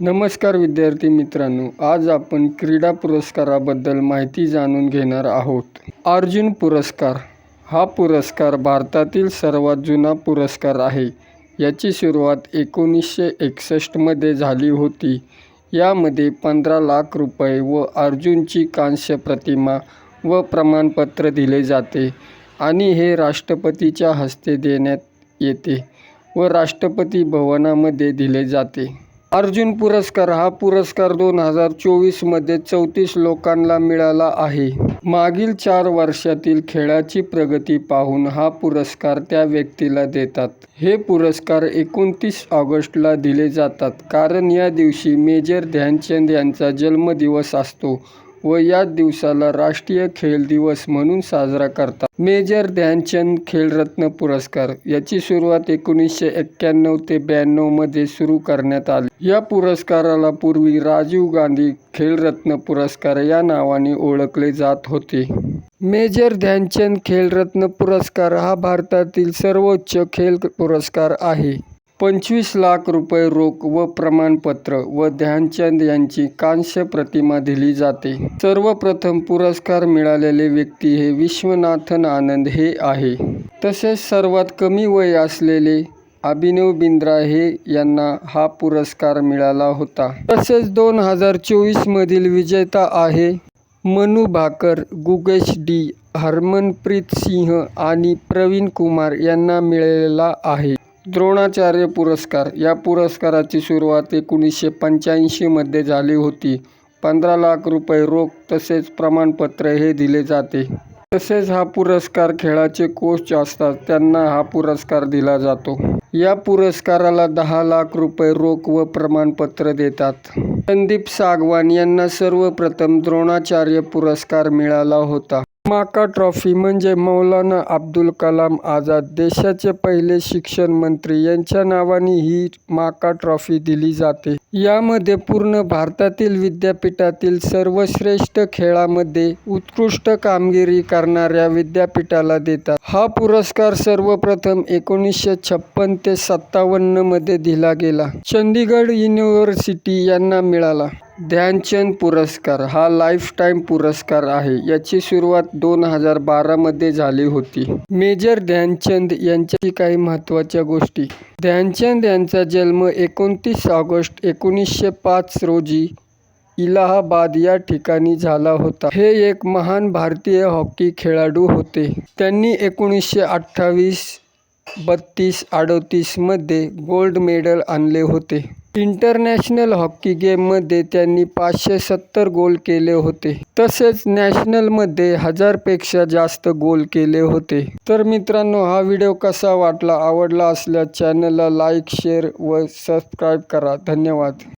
नमस्कार विद्यार्थी मित्रांनो, आज आपण क्रीडा पुरस्काराबद्दल माहिती जाणून घेणार आहोत. अर्जुन पुरस्कार हा पुरस्कार भारतातील सर्वात जुना पुरस्कार आहे. याची सुरुवात 1961 मध्ये झाली होती. यामध्ये 15 लाख रुपये व अर्जुनची कांस्य प्रतिमा व प्रमाणपत्र दिले जाते आणि हे राष्ट्रपतीच्या हस्ते देण्यात येते व राष्ट्रपती भवनामध्ये दिले जाते. अर्जुन पुरस्कार हा पुरस्कार 2024 मध्ये 34 लोकांना मिळाला आहे. मागील 4 वर्षातील खेळाची प्रगती पाहून हा पुरस्कार त्या व्यक्तीला देतात. हे पुरस्कार 29 ऑगस्टला दिले जातात कारण या दिवशी मेजर ध्यानचंद यांचा जन्मदिवस असतो व या दिवसाला राष्ट्रीय खेल दिवस म्हणून साजरा करतात. मेजर ध्यानचंद खेलरत्न पुरस्कार याची सुरुवात 1991 ते 92 मध्ये सुरू करण्यात आली. या पुरस्काराला पूर्वी राजीव गांधी खेलरत्न पुरस्कार या नावाने ओळखले जात होते. मेजर ध्यानचंद खेलरत्न पुरस्कार हा भारतातील सर्वोच्च खेल पुरस्कार आहे. 25 लाख रुपये रोख व प्रमाणपत्र व ध्यानचंद यांची कांस्य प्रतिमा दिली जाते. सर्वप्रथम पुरस्कार मिळालेले व्यक्ती हे विश्वनाथन आनंद हे आहे. तसेच सर्वात कमी वय असलेले अभिनव बिंद्रा हे यांना हा पुरस्कार मिळाला होता. तसेच 2024 मधील विजेता आहे मनू भाकर, गुगेश डी, हरमनप्रीत सिंह आणि प्रवीण कुमार यांना मिळालेला आहे. द्रोणाचार्य पुरस्कार या पुरस्काराची सुरुवात 1985 मध्ये झाली होती. 15 लाख रुपये रोख तसेच प्रमाणपत्र हे दिले जाते. तसेच हा पुरस्कार खेळाचे कोच असतात त्यांना हा पुरस्कार दिला जातो. या पुरस्काराला 10 लाख रुपये रोख व प्रमाणपत्र देतात. संदीप सागवान यांना सर्वप्रथम द्रोणाचार्य पुरस्कार मिळाला होता. माका ट्रॉफी म्हणजे मौलाना अब्दुल कलाम आझाद देशाचे पहिले शिक्षण मंत्री यांच्या नावाने ही माका ट्रॉफी दिली जाते. यामध्ये पूर्ण भारतातील विद्यापीठातील सर्वश्रेष्ठ खेळामध्ये उत्कृष्ट कामगिरी करणाऱ्या विद्यापीठाला देतात. हा पुरस्कार सर्वप्रथम 1956 ते 57 मध्ये दिला गेला. चंदीगड युनिव्हर्सिटी यांना मिळाला. ध्यानचंद पुरस्कार हा लाईफटाईम पुरस्कार आहे. याची सुरुवात 2012 मध्ये झाली होती. मेजर ध्यानचंद यांच्या काही महत्त्वाच्या गोष्टी. ध्यानचंद यांचा जन्म 29 ऑगस्ट 1905 रोजी इलाहाबाद या ठिकाणी झाला होता. हे एक महान भारतीय हॉकी खेळाडू होते. त्यांनी 1928, 32, 38 मध्ये गोल्ड मेडल आणले होते. इंटरनॅशनल हॉकी गेममध्ये त्यांनी 570 गोल केले होते. तसेच नॅशनलमध्ये 1000 पेक्षा जास्त गोल केले होते. तर मित्रांनो, हा व्हिडिओ कसा वाटला? आवडला असल्यास चॅनलला लाईक, शेअर व सबस्क्राईब करा. धन्यवाद.